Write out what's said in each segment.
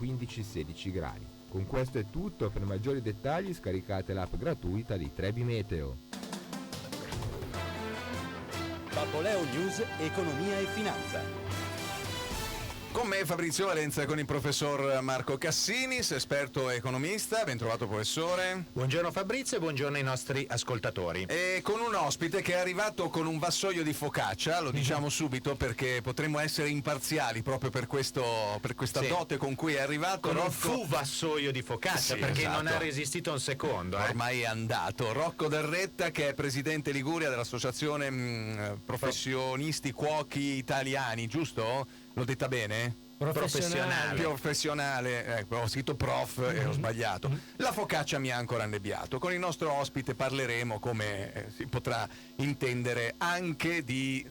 15-16 gradi. Con questo è tutto, per maggiori dettagli scaricate l'app gratuita di Trebi Meteo. Babboleo News, economia e finanza. Con me Fabrizio Valenza e con il professor Marco Cassinis, esperto economista. Ben trovato professore. Buongiorno Fabrizio e buongiorno ai nostri ascoltatori. E con un ospite che è arrivato con un vassoio di focaccia, lo diciamo subito perché potremmo essere imparziali proprio per questa dote con cui è arrivato. Con Rocco... un fu vassoio di focaccia, sì, perché esatto. non ha resistito un secondo. Ormai è andato. Rocco Del Retta, che è presidente Liguria dell'associazione professionisti cuochi italiani, giusto? L'ho detta bene? Professionale, ho scritto prof e ho sbagliato. La focaccia mi ha ancora annebbiato. Con il nostro ospite parleremo, come si potrà intendere, anche di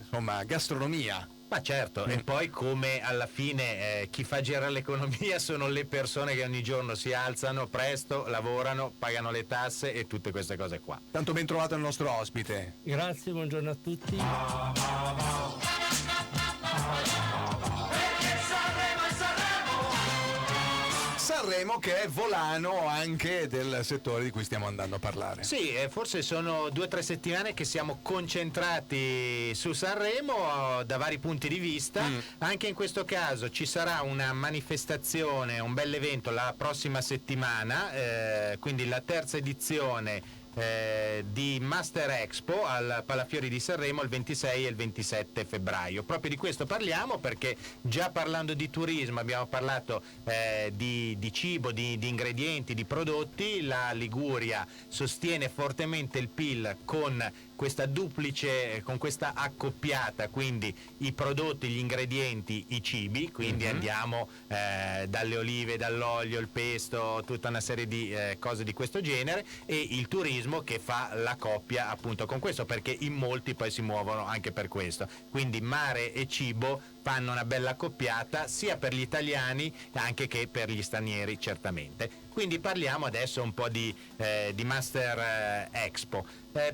gastronomia. Ma certo, e poi come alla fine chi fa girare l'economia sono le persone che ogni giorno si alzano presto, lavorano, pagano le tasse e tutte queste cose qua. Tanto ben trovato il nostro ospite. Grazie, buongiorno a tutti. Sanremo, che è volano anche del settore di cui stiamo andando a parlare. Sì, forse sono 2 o 3 settimane che siamo concentrati su Sanremo da vari punti di vista. Anche in questo caso ci sarà una manifestazione, un bell'evento la prossima settimana, quindi la terza edizione di Master Expo al Palafiori di Sanremo il 26 e il 27 febbraio. Proprio di questo parliamo perché già parlando di turismo abbiamo parlato di cibo, di ingredienti, di prodotti. La Liguria sostiene fortemente il PIL con questa accoppiata, quindi i prodotti, gli ingredienti, i cibi, quindi andiamo dalle olive, dall'olio, il pesto, tutta una serie di cose di questo genere, e il turismo che fa la coppia appunto con questo, perché in molti poi si muovono anche per questo, quindi mare e cibo fanno una bella accoppiata sia per gli italiani anche che per gli stranieri, certamente. Quindi parliamo adesso un po' di Master Expo.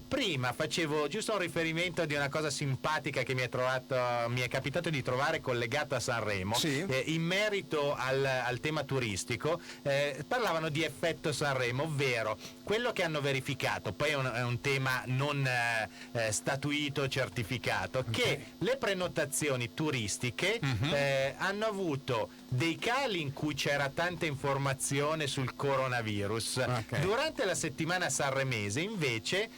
Prima facevo giusto un riferimento di una cosa simpatica che mi è capitato di trovare collegata a Sanremo. Sì. In merito al tema turistico, parlavano di effetto Sanremo, ovvero quello che hanno verificato, poi è un tema non statuito, certificato, che le prenotazioni turistiche hanno avuto dei cali in cui c'era tanta informazione sul coronavirus. Durante la settimana sanremese invece,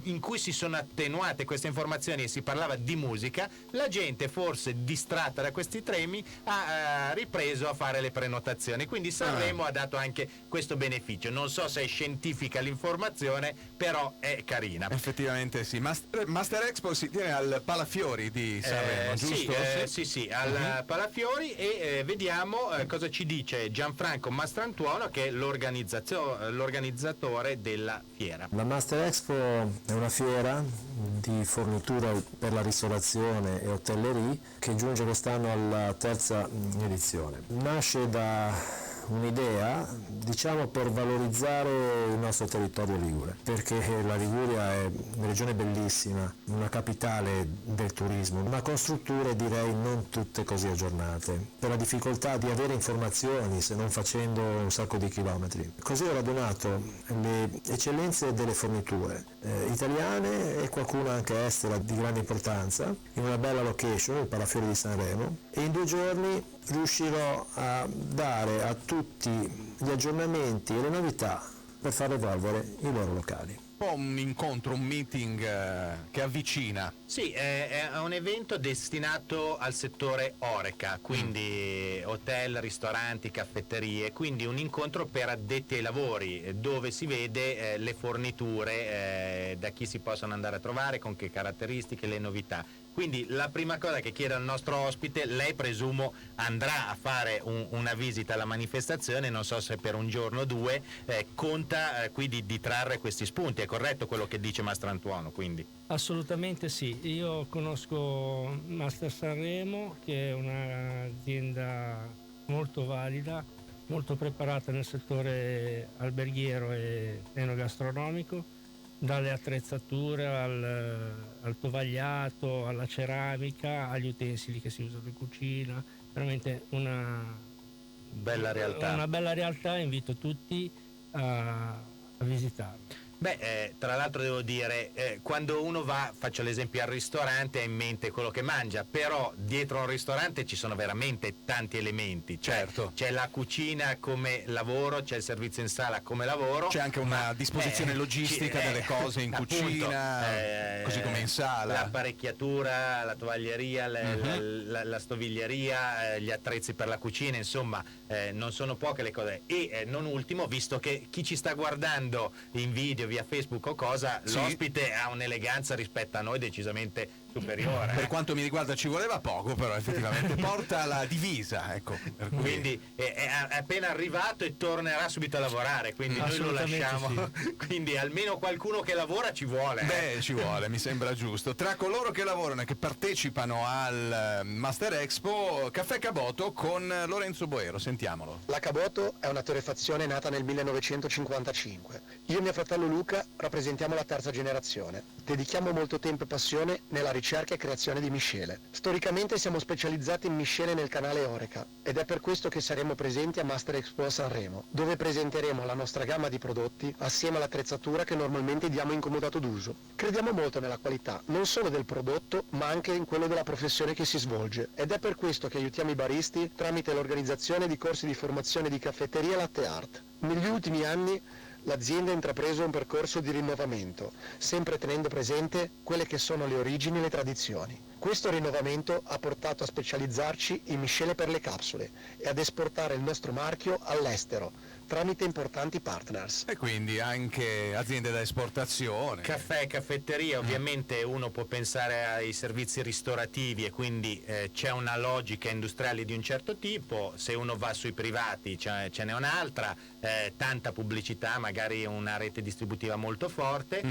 in cui si sono attenuate queste informazioni e si parlava di musica, la gente, forse distratta da questi temi, ha ripreso a fare le prenotazioni, quindi Sanremo ha dato anche questo beneficio. Non so se è scientifica l'informazione, però è carina. Effettivamente sì. Master Expo si tiene al Palafiori di Sanremo, giusto? Sì, al Palafiori, e vediamo cosa ci dice Gianfranco Mastrantuono, che è l'organizzatore della fiera. La Master Expo è una fiera di fornitura per la ristorazione e hotellerie che giunge quest'anno alla terza edizione. Nasce da un'idea, diciamo, per valorizzare il nostro territorio ligure, perché la Liguria è una regione bellissima, una capitale del turismo, ma con strutture direi non tutte così aggiornate, per la difficoltà di avere informazioni se non facendo un sacco di chilometri. Così ho radunato le eccellenze delle forniture italiane e qualcuna anche estera di grande importanza in una bella location, il Palafiori di Sanremo, e in 2 giorni riuscirò a dare a tutti gli aggiornamenti e le novità per far evolvere i loro locali. Un po' un incontro, un meeting che avvicina. Sì, è un evento destinato al settore Horeca, quindi hotel, ristoranti, caffetterie, quindi un incontro per addetti ai lavori, dove si vede le forniture, da chi si possono andare a trovare, con che caratteristiche, le novità. Quindi la prima cosa che chiedo al nostro ospite: lei presumo andrà a fare una visita alla manifestazione, non so se per un giorno o 2, conta quindi di trarre questi spunti, è corretto quello che dice Mastrantuono? Quindi Assolutamente sì, io conosco Master Sanremo, che è un'azienda molto valida, molto preparata nel settore alberghiero e enogastronomico, dalle attrezzature al tovagliato, alla ceramica, agli utensili che si usano in cucina, veramente una bella realtà. È una bella realtà, invito tutti a visitarlo. Tra l'altro devo dire, quando uno va, faccio l'esempio al ristorante, ha in mente quello che mangia, però dietro a un ristorante ci sono veramente tanti elementi, Certo. C'è la cucina come lavoro, c'è il servizio in sala come lavoro, C'è anche una disposizione logistica delle cose in appunto, cucina, così come in sala. l'apparecchiatura, la tovaglieria, la stoviglieria, gli attrezzi per la cucina, insomma, non sono poche le cose. E non ultimo, visto che chi ci sta guardando in video via Facebook o cosa, Sì. l'ospite ha un'eleganza rispetto a noi decisamente superiore. Per quanto mi riguarda ci voleva poco, però effettivamente porta la divisa, ecco. Per cui- Quindi è appena arrivato e tornerà subito a lavorare, quindi noi lo Assolutamente lasciamo. Quindi almeno qualcuno che lavora ci vuole. Beh, ci vuole, mi sembra giusto. Tra coloro che lavorano e che partecipano al Master Expo, Caffè Caboto con Lorenzo Boero, sentiamolo. La Caboto è una torrefazione nata nel 1955. Io e mio fratello Luca rappresentiamo la terza generazione. Dedichiamo molto tempo e passione nella ricerca e creazione di miscele. Storicamente siamo specializzati in miscele nel canale Oreca ed è per questo che saremo presenti a Master Expo a Sanremo, dove presenteremo la nostra gamma di prodotti assieme all'attrezzatura che normalmente diamo in comodato d'uso. Crediamo molto nella qualità, non solo del prodotto, ma anche in quello della professione che si svolge, ed è per questo che aiutiamo i baristi tramite l'organizzazione di corsi di formazione di caffetteria e latte art. Negli ultimi anni l'azienda ha intrapreso un percorso di rinnovamento, sempre tenendo presente quelle che sono le origini e le tradizioni. Questo rinnovamento ha portato a specializzarci in miscele per le capsule e ad esportare il nostro marchio all'estero, tramite importanti partners. E quindi anche aziende da esportazione. Caffè, caffetteria, ovviamente uno può pensare ai servizi ristorativi e quindi c'è una logica industriale di un certo tipo, se uno va sui privati ce n'è un'altra, tanta pubblicità, magari una rete distributiva molto forte,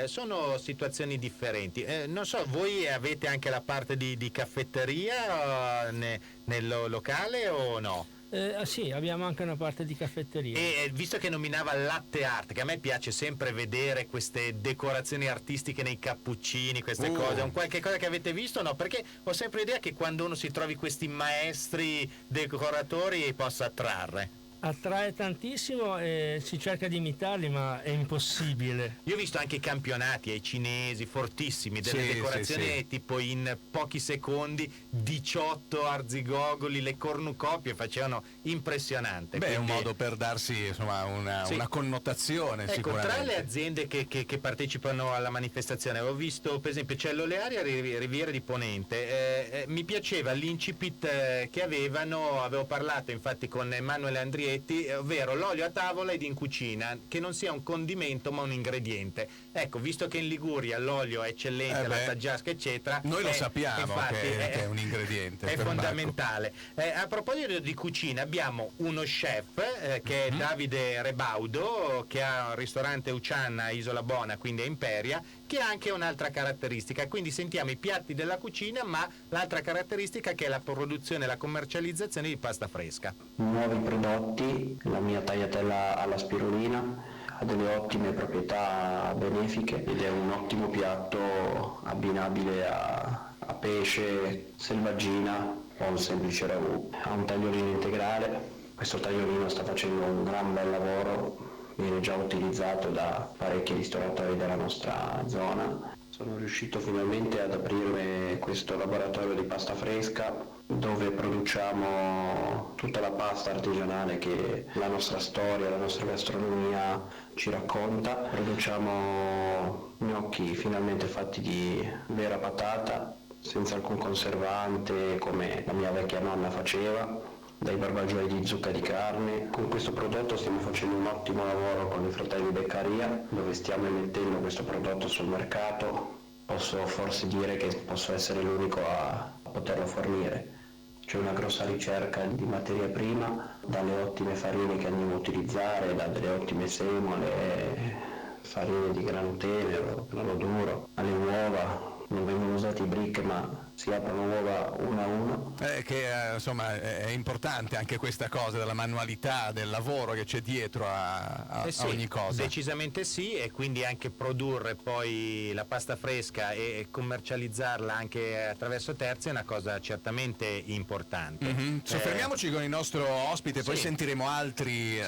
sono situazioni differenti. Non so, voi avete anche la parte di caffetteria nel locale o no? Sì, abbiamo anche una parte di caffetteria. E visto che nominava latte art, che a me piace sempre vedere queste decorazioni artistiche nei cappuccini, queste cose, è un qualche cosa che avete visto o no? Perché ho sempre l'idea che quando uno si trovi questi maestri decoratori possa attrarre. Attrae tantissimo e si cerca di imitarli, ma è impossibile. Io ho visto anche i campionati ai cinesi fortissimi, delle Sì, decorazioni sì, sì. tipo in pochi secondi 18 arzigogoli, le cornucopie facevano impressionante. Beh, è un Quindi, modo per darsi insomma Sì. una connotazione, ecco, sicuramente. tra le aziende che partecipano alla manifestazione ho visto per esempio c'è l'Olearia Riviera di Ponente, mi piaceva l'incipit che avevo parlato infatti con Emanuele Andrietti, ovvero l'olio a tavola ed in cucina, che non sia un condimento ma un ingrediente. Ecco, visto che in Liguria l'olio è eccellente, la taggiasca eccetera, Noi lo sappiamo infatti, che è un ingrediente. è per fondamentale. A proposito di cucina, abbiamo uno chef che è Davide Rebaudo, che ha un ristorante Ucianna a Isola Bona, quindi a Imperia, che ha anche un'altra caratteristica. Quindi sentiamo i piatti della cucina, ma l'altra caratteristica che è la produzione e la commercializzazione di pasta fresca. Nuovi prodotti, la mia tagliatella alla spirulina ha delle ottime proprietà benefiche ed è un ottimo piatto abbinabile a pesce, selvaggina o un semplice ragù. Ha un tagliolino integrale, questo tagliolino sta facendo un gran bel lavoro, viene già utilizzato da parecchi ristoratori della nostra zona. Sono riuscito finalmente ad aprire questo laboratorio di pasta fresca dove produciamo tutta la pasta artigianale che la nostra storia, la nostra gastronomia ci racconta. Produciamo gnocchi finalmente fatti di vera patata, senza alcun conservante come la mia vecchia nonna faceva, dai barbagioli di zucca di carne. Con questo prodotto stiamo facendo un ottimo lavoro con i fratelli Beccaria, dove stiamo emettendo questo prodotto sul mercato. Posso forse dire che posso essere l'unico a poterlo fornire. C'è una grossa ricerca di materia prima, dalle ottime farine che andiamo a utilizzare, da delle ottime semole, farine di grano tenero, grano duro, alle uova. Non vengono usati brick ma si aprono uova una a una. Insomma è importante anche questa cosa della manualità, del lavoro che c'è dietro a ogni cosa. Decisamente sì, e quindi anche produrre poi la pasta fresca e commercializzarla anche attraverso terzi è una cosa certamente importante. Soffermiamoci con il nostro ospite, poi sentiremo altri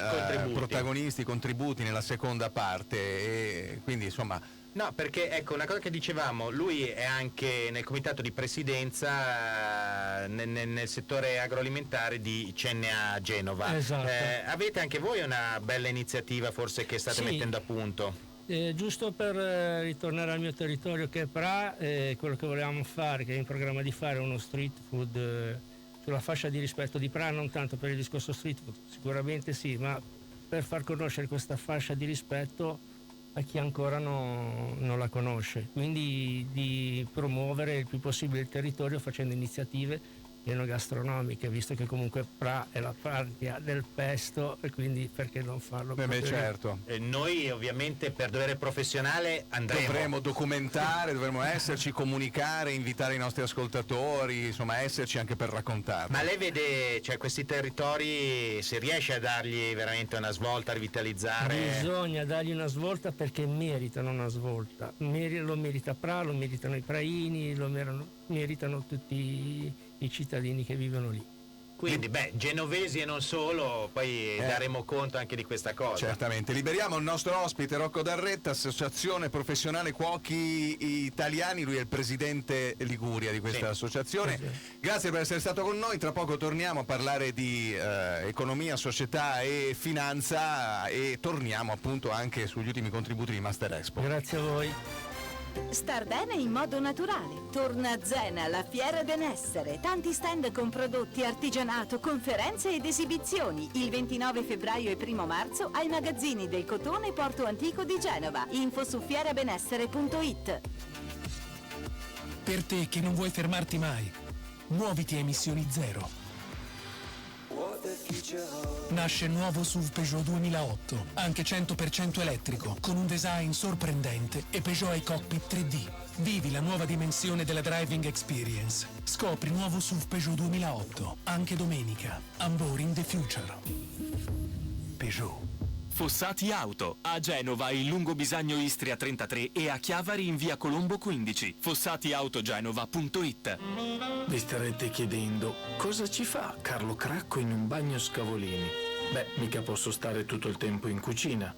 protagonisti, contributi nella seconda parte, e quindi insomma. No, perché ecco, una cosa che dicevamo, lui è anche nel comitato di presidenza nel settore agroalimentare di CNA Genova. Esatto. Avete anche voi una bella iniziativa forse che state mettendo a punto? Giusto per ritornare al mio territorio che è Pra, quello che volevamo fare, che è in programma di fare uno street food sulla fascia di rispetto di Pra, non tanto per il discorso street food, sicuramente sì, ma per far conoscere questa fascia di rispetto a chi ancora non la conosce, quindi di promuovere il più possibile il territorio facendo iniziative enogastronomiche, visto che comunque Pra è la patria del pesto, e quindi perché non farlo? Certo. Noi ovviamente per dovere professionale dovremo documentare, dovremo esserci, comunicare, invitare i nostri ascoltatori, insomma esserci anche per raccontarlo. Ma lei vede, cioè, questi territori, si riesce a dargli veramente una svolta, a rivitalizzare? Bisogna dargli una svolta perché meritano una svolta. Lo merita Pra, lo meritano i praini, lo meritano tutti i cittadini che vivono lì. Quindi genovesi e non solo, poi daremo conto anche di questa cosa. Certamente. Liberiamo il nostro ospite Rocco Darretta, Associazione Professionale Cuochi Italiani, lui è il presidente Liguria di questa associazione. Grazie per essere stato con noi, tra poco torniamo a parlare di economia, società e finanza, e torniamo appunto anche sugli ultimi contributi di Master Expo. Grazie a voi. Star bene in modo naturale. Torna Zena, la fiera benessere. Tanti stand con prodotti, artigianato, conferenze ed esibizioni. Il 29 febbraio e 1 marzo ai magazzini del Cotone Porto Antico di Genova. Info su fierabenessere.it. Per te che non vuoi fermarti mai, muoviti a emissioni zero. Nasce il nuovo SUV Peugeot 2008, anche 100% elettrico, con un design sorprendente e Peugeot iCockpit 3D. Vivi la nuova dimensione della driving experience. Scopri il nuovo SUV Peugeot 2008, anche domenica. Unboring the future. Peugeot. Fossati Auto, a Genova in lungo Bisagno Istria 33 e a Chiavari in via Colombo 15. fossatiautogenova.it. Vi starete chiedendo cosa ci fa Carlo Cracco in un bagno Scavolini? Beh, mica posso stare tutto il tempo in cucina,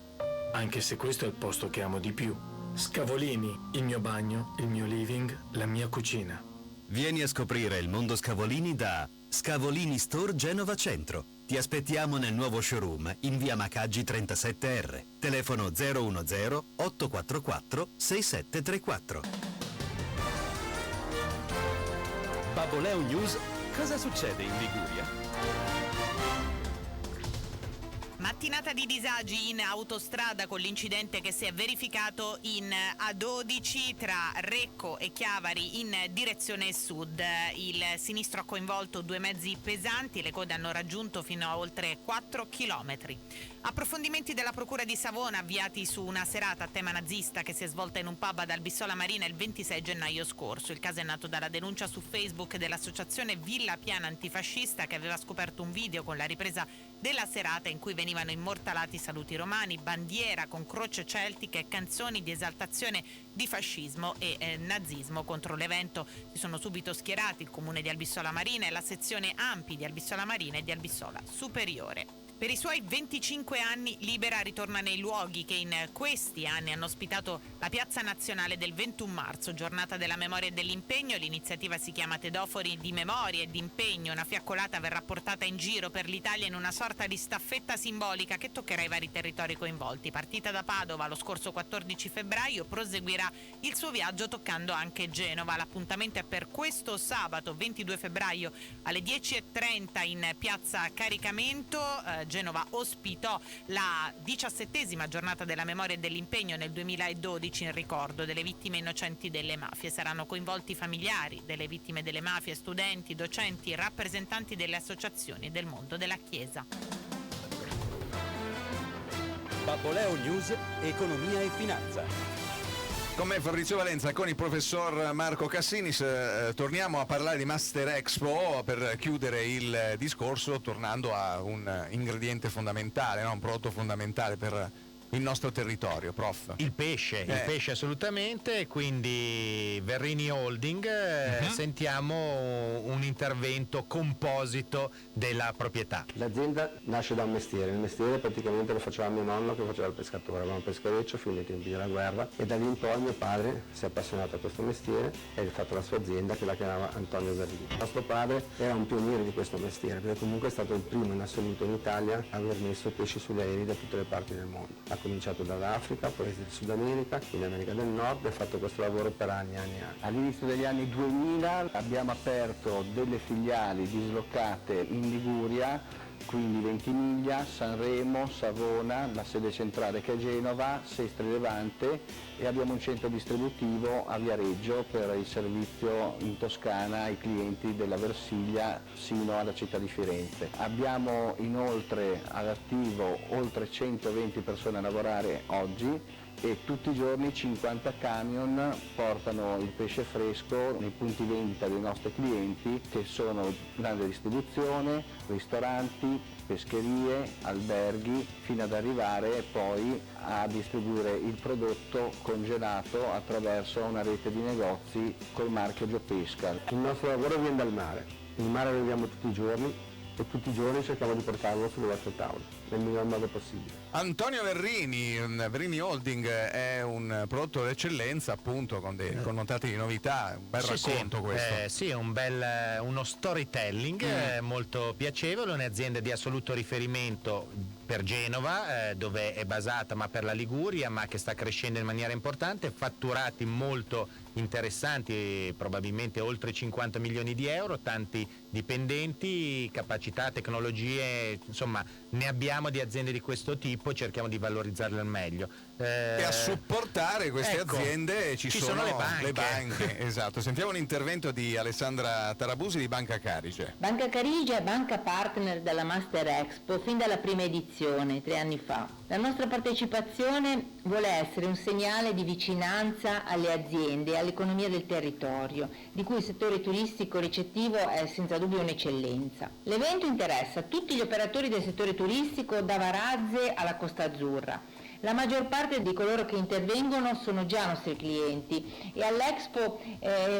anche se questo è il posto che amo di più. Scavolini, il mio bagno, il mio living, la mia cucina. Vieni a scoprire il mondo Scavolini da Scavolini Store Genova Centro. Ti aspettiamo nel nuovo showroom in via Macaggi 37R. Telefono 010 844 6734. Babboleo News, cosa succede in Liguria? Mattinata di disagi in autostrada con l'incidente che si è verificato in A12 tra Recco e Chiavari in direzione sud. Il sinistro ha coinvolto 2 mezzi pesanti, le code hanno raggiunto fino a oltre 4 chilometri. Approfondimenti della Procura di Savona avviati su una serata a tema nazista che si è svolta in un pub ad Albissola Marina il 26 gennaio scorso. Il caso è nato dalla denuncia su Facebook dell'associazione Villa Piana Antifascista, che aveva scoperto un video con la ripresa della serata in cui venivano immortalati saluti romani, bandiera con croce celtica e canzoni di esaltazione di fascismo e nazismo. Contro l'evento si sono subito schierati il comune di Albissola Marina e la sezione ANPI di Albissola Marina e di Albissola Superiore. Per i suoi 25 anni Libera ritorna nei luoghi che in questi anni hanno ospitato la Piazza Nazionale del 21 marzo, giornata della memoria e dell'impegno. L'iniziativa si chiama Tedofori di memoria e di impegno. Una fiaccolata verrà portata in giro per l'Italia in una sorta di staffetta simbolica che toccherà i vari territori coinvolti. Partita da Padova lo scorso 14 febbraio, proseguirà il suo viaggio toccando anche Genova. L'appuntamento è per questo sabato 22 febbraio alle 10:30 in Piazza Caricamento. Genova ospitò la 17ª giornata della memoria e dell'impegno nel 2012 in ricordo delle vittime innocenti delle mafie. Saranno coinvolti familiari delle vittime delle mafie, studenti, docenti, rappresentanti delle associazioni del mondo della Chiesa. Babboleo News, economia e finanza. Con me Fabrizio Valenza, con il professor Marco Cassinis, torniamo a parlare di Master Expo per chiudere il discorso, tornando a un ingrediente fondamentale, no? Un prodotto fondamentale per il nostro territorio, prof. Il pesce assolutamente, quindi Verrini Holding, sentiamo un intervento composito della proprietà. L'azienda nasce da un mestiere, il mestiere praticamente lo faceva mio nonno che faceva il pescatore, aveva un peschereccio fino ai tempi della guerra e da lì in poi mio padre si è appassionato a questo mestiere e ha fatto la sua azienda che la chiamava Antonio Verrini. Nostro padre era un pioniere di questo mestiere perché comunque è stato il primo in assoluto in Italia a aver messo pesci sugli aerei da tutte le parti del mondo. Ha cominciato dall'Africa, poi del Sud America, in America del Nord e ha fatto questo lavoro per anni e anni e anni. All'inizio degli anni 2000 abbiamo aperto delle filiali dislocate in Liguria, quindi Ventimiglia, Sanremo, Savona, la sede centrale che è Genova, Sestri Levante e abbiamo un centro distributivo a Viareggio per il servizio in Toscana ai clienti della Versiglia sino alla città di Firenze. Abbiamo inoltre all'attivo oltre 120 persone a lavorare oggi e tutti i giorni 50 camion portano il pesce fresco nei punti vendita dei nostri clienti che sono grande distribuzione, ristoranti, pescherie, alberghi, fino ad arrivare poi a distribuire il prodotto congelato attraverso una rete di negozi col marchio Giopesca. Il nostro lavoro viene dal mare, il mare lo vediamo tutti i giorni e tutti i giorni cerchiamo di portarlo sulle vostre tavole nel miglior modo possibile. Antonio Verrini, Verrini Holding è un prodotto d'eccellenza appunto con dei connotati di novità, un bel racconto questo. Sì, uno storytelling molto piacevole, un'azienda di assoluto riferimento per Genova, dove è basata, ma per la Liguria, ma che sta crescendo in maniera importante, fatturati molto interessanti, probabilmente oltre 50 milioni di euro, tanti dipendenti, capacità, tecnologie, insomma ne abbiamo di aziende di questo tipo, cerchiamo di valorizzarle al meglio. E a supportare queste aziende ci sono le banche. Esatto, sentiamo l'intervento di Alessandra Tarabusi di Banca Carige. Banca Carige è banca partner della Master Expo fin dalla prima edizione, 3 anni fa. La nostra partecipazione vuole essere un segnale di vicinanza alle aziende e all'economia del territorio, di cui il settore turistico ricettivo è senza dubbio un'eccellenza. L'evento interessa tutti gli operatori del settore turistico da Varazze alla Costa Azzurra. La maggior parte di coloro che intervengono sono già nostri clienti e all'Expo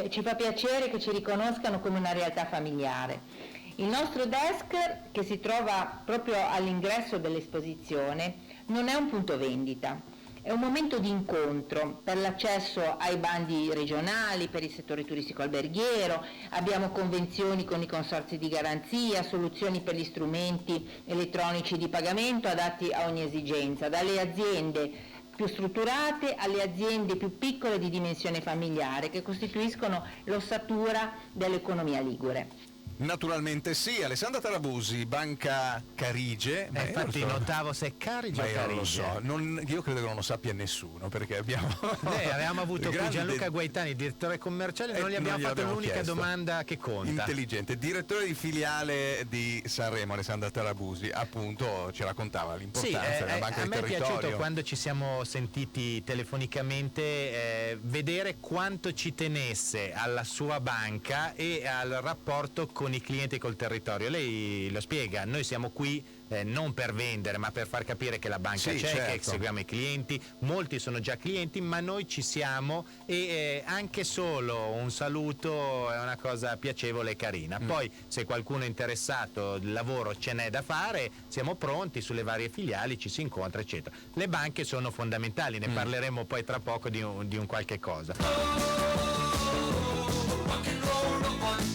ci fa piacere che ci riconoscano come una realtà familiare. Il nostro desk, che si trova proprio all'ingresso dell'esposizione, non è un punto vendita. È un momento di incontro per l'accesso ai bandi regionali, per il settore turistico alberghiero, abbiamo convenzioni con i consorzi di garanzia, soluzioni per gli strumenti elettronici di pagamento adatti a ogni esigenza, dalle aziende più strutturate alle aziende più piccole di dimensione familiare che costituiscono l'ossatura dell'economia ligure. Naturalmente sì, Alessandra Tarabusi, Banca Carige. Infatti notavo se è Carige o Carige. Io non lo so, io credo che non lo sappia nessuno perché abbiamo avevamo avuto qui Gianluca Guaitani, direttore commerciale, non gli abbiamo fatto l'unica domanda che conta. Intelligente, direttore di filiale di Sanremo, Alessandra Tarabusi, appunto ci raccontava l'importanza della Banca del Territorio. A me è piaciuto quando ci siamo sentiti telefonicamente vedere quanto ci tenesse alla sua banca e al rapporto con i clienti e col territorio. Lei lo spiega, noi siamo qui non per vendere ma per far capire che la banca c'è, certo, che seguiamo i clienti, molti sono già clienti ma noi ci siamo e anche solo un saluto è una cosa piacevole e carina. Poi se qualcuno è interessato, il lavoro ce n'è da fare, siamo pronti, sulle varie filiali ci si incontra eccetera. Le banche sono fondamentali, ne parleremo poi tra poco di un qualche cosa.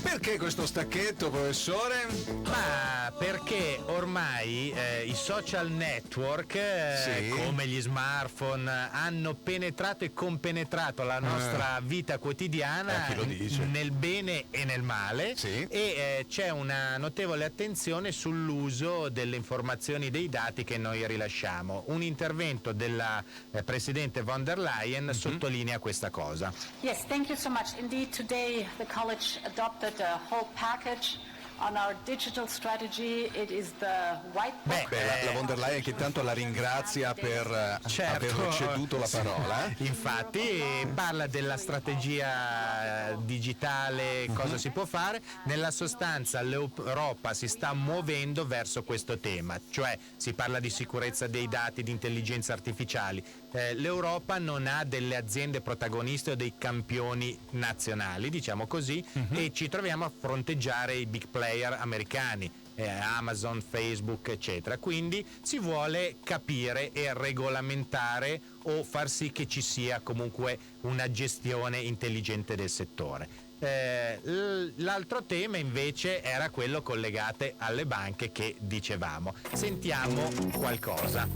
Perché questo stacchetto, professore? Ma perché ormai i social network, come gli smartphone, hanno penetrato e compenetrato la nostra vita quotidiana nel bene e nel male e c'è una notevole attenzione sull'uso delle informazioni, dei dati che noi rilasciamo. Un intervento della Presidente von der Leyen sottolinea questa cosa. Yes, thank you so much. Indeed, today the college adopted a whole package On our digital strategy, it is the white book. La von der Leyen che intanto la ringrazia per aver ceduto la parola. Infatti parla della strategia digitale, cosa si può fare. Nella sostanza l'Europa si sta muovendo verso questo tema, cioè si parla di sicurezza dei dati, di intelligenza artificiali. L'Europa non ha delle aziende protagoniste o dei campioni nazionali, diciamo così, e ci troviamo a fronteggiare i big player americani, Amazon, Facebook, eccetera. Quindi si vuole capire e regolamentare o far sì che ci sia comunque una gestione intelligente del settore. L'altro tema invece era quello collegato alle banche che dicevamo. Sentiamo qualcosa.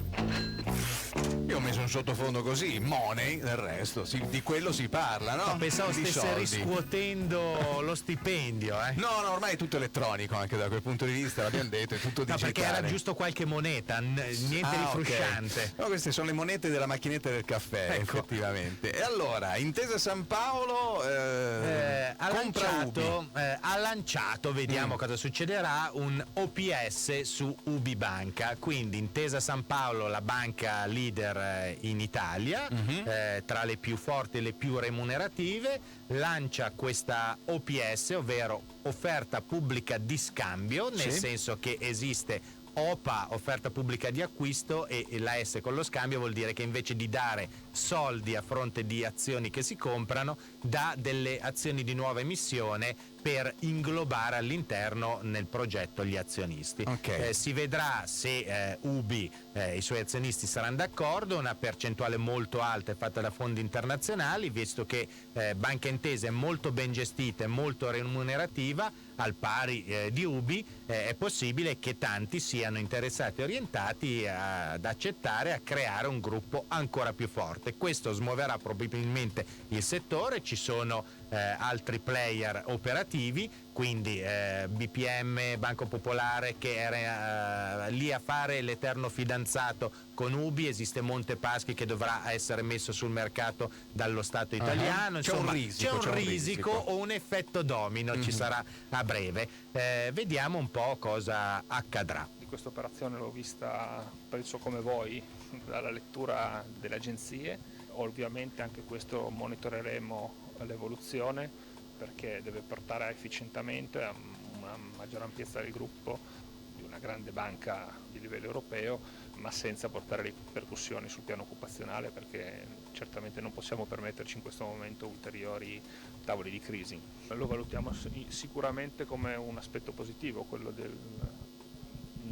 Io ho messo un sottofondo così, money, del resto, di quello si parla, no? Pensavo di stesse soldi. Riscuotendo lo stipendio, No, ormai è tutto elettronico anche da quel punto di vista, l'abbiamo detto, è tutto digitale. No, perché era giusto qualche moneta, niente di frusciante. Okay. No, queste sono le monete della macchinetta del caffè, effettivamente. E allora, Intesa San Paolo ha lanciato, vediamo cosa succederà, un OPS su UBI Banca, quindi Intesa San Paolo, la banca leader in Italia, tra le più forti e le più remunerative, lancia questa OPS, ovvero offerta pubblica di scambio, nel senso che esiste OPA, offerta pubblica di acquisto, e la S con lo scambio vuol dire che invece di dare soldi a fronte di azioni che si comprano, dà delle azioni di nuova emissione per inglobare all'interno nel progetto gli azionisti. Si vedrà se UBI, i suoi azionisti saranno d'accordo. Una percentuale molto alta è fatta da fondi internazionali, visto che Banca Intesa è molto ben gestita e molto remunerativa, al pari di UBI. È possibile che tanti siano interessati e orientati ad accettare, a creare un gruppo ancora più forte. Questo smuoverà probabilmente il settore. Ci sono altri player operativi, quindi BPM, Banco Popolare, che era lì a fare l'eterno fidanzato con UBI. Esiste Montepaschi che dovrà essere messo sul mercato dallo Stato italiano. Insomma, c'è un risico o un effetto domino ci sarà a breve. Vediamo un po' cosa accadrà. Di questa operazione l'ho vista, penso come voi, dalla lettura delle agenzie. Ovviamente anche questo monitoreremo l'evoluzione, perché deve portare a efficientamento e a una maggiore ampiezza del gruppo di una grande banca di livello europeo, ma senza portare ripercussioni sul piano occupazionale, perché certamente non possiamo permetterci in questo momento ulteriori tavoli di crisi. Lo valutiamo sicuramente come un aspetto positivo, quello del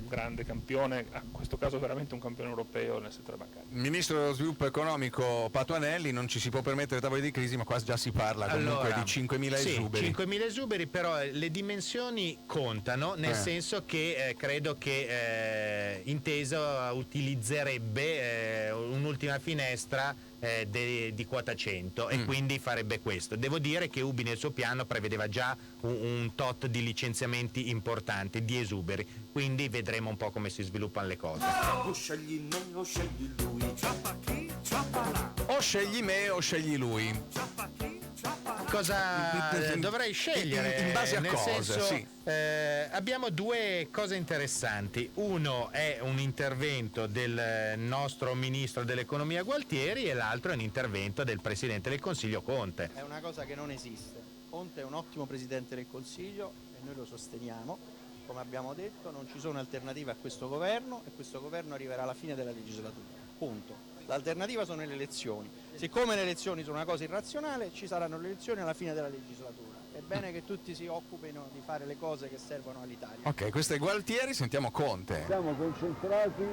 grande campione, in questo caso veramente un campione europeo nel settore bancario. Ministro dello Sviluppo Economico Patuanelli, non ci si può permettere tavoli di crisi, ma qua già si parla comunque di 5.000 esuberi. 5.000 esuberi, però le dimensioni contano, nel senso che credo che Intesa utilizzerebbe un'ultima finestra di quota 100 e quindi farebbe questo. Devo dire che UBI nel suo piano prevedeva già un tot di licenziamenti importanti, di esuberi, quindi vedremo un po' come si sviluppano le cose. O scegli me o scegli lui, ciappa chi, ciappa là. O scegli me o scegli lui. Cosa dovrei scegliere? In base a nel cosa? Senso, sì. Abbiamo due cose interessanti. Uno è un intervento del nostro ministro dell'economia Gualtieri e l'altro è un intervento del presidente del Consiglio Conte. È una cosa che non esiste. Conte è un ottimo presidente del Consiglio e noi lo sosteniamo. Come abbiamo detto, non ci sono alternative a questo governo e questo governo arriverà alla fine della legislatura. Punto. L'alternativa sono le elezioni. Siccome le elezioni sono una cosa irrazionale, ci saranno le elezioni alla fine della legislatura. È bene che tutti si occupino di fare le cose che servono all'Italia. Ok, questo è Gualtieri, sentiamo Conte. Siamo concentrati,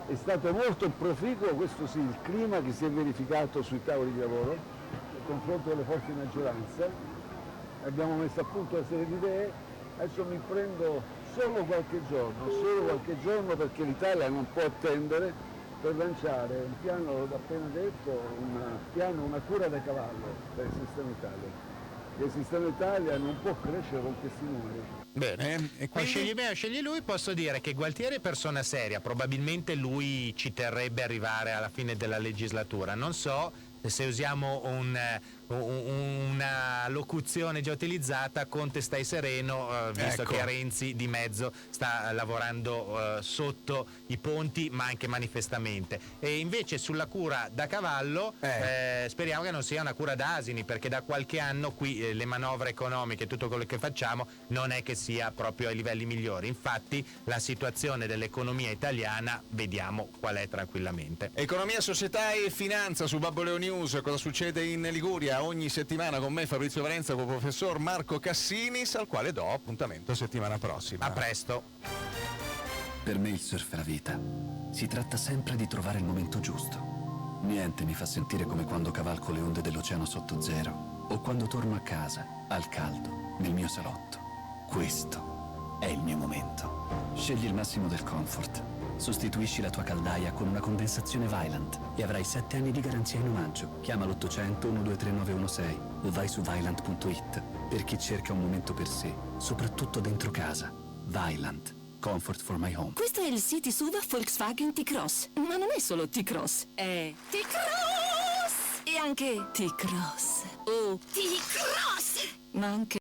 è stato molto proficuo, questo sì, il clima che si è verificato sui tavoli di lavoro, nel confronto delle forze di maggioranza. Abbiamo messo a punto una serie di idee, adesso mi prendo solo qualche giorno perché l'Italia non può attendere per lanciare un piano, l'ho appena detto, una cura da cavallo per il sistema Italia. Il sistema Italia non può crescere con questi numeri. Bene, e quindi... Scegli me o scegli lui, posso dire che Gualtieri è persona seria, probabilmente lui ci terrebbe arrivare alla fine della legislatura. Non so se usiamo una locuzione già utilizzata: Conte stai sereno, visto Ecco. che Renzi di mezzo sta lavorando sotto i ponti, ma anche manifestamente. E invece sulla cura da cavallo speriamo che non sia una cura da asini, perché da qualche anno qui le manovre economiche, tutto quello che facciamo non è che sia proprio ai livelli migliori. Infatti la situazione dell'economia italiana vediamo qual è tranquillamente. Economia, società e finanza su Babboleo News. Cosa succede in Liguria? Ogni settimana con me Fabrizio Valenza, con il professor Marco Cassinis, al quale do appuntamento settimana prossima. A presto. Per me il surf è la vita. Si tratta sempre di trovare il momento giusto. Niente mi fa sentire come quando cavalco le onde dell'oceano sotto zero o quando torno a casa, al caldo, nel mio salotto. Questo è il mio momento. Scegli il massimo del comfort. Sostituisci la tua caldaia con una condensazione Vaillant e avrai 7 anni di garanzia in omaggio. Chiama l'800 123 916 o vai su Vaillant.it. Per chi cerca un momento per sé, soprattutto dentro casa. Vaillant. Comfort for my home. Questo è il City SUV Volkswagen T-Cross. Ma non è solo T-Cross, è T-Cross! E anche T-Cross. O T-Cross! Ma anche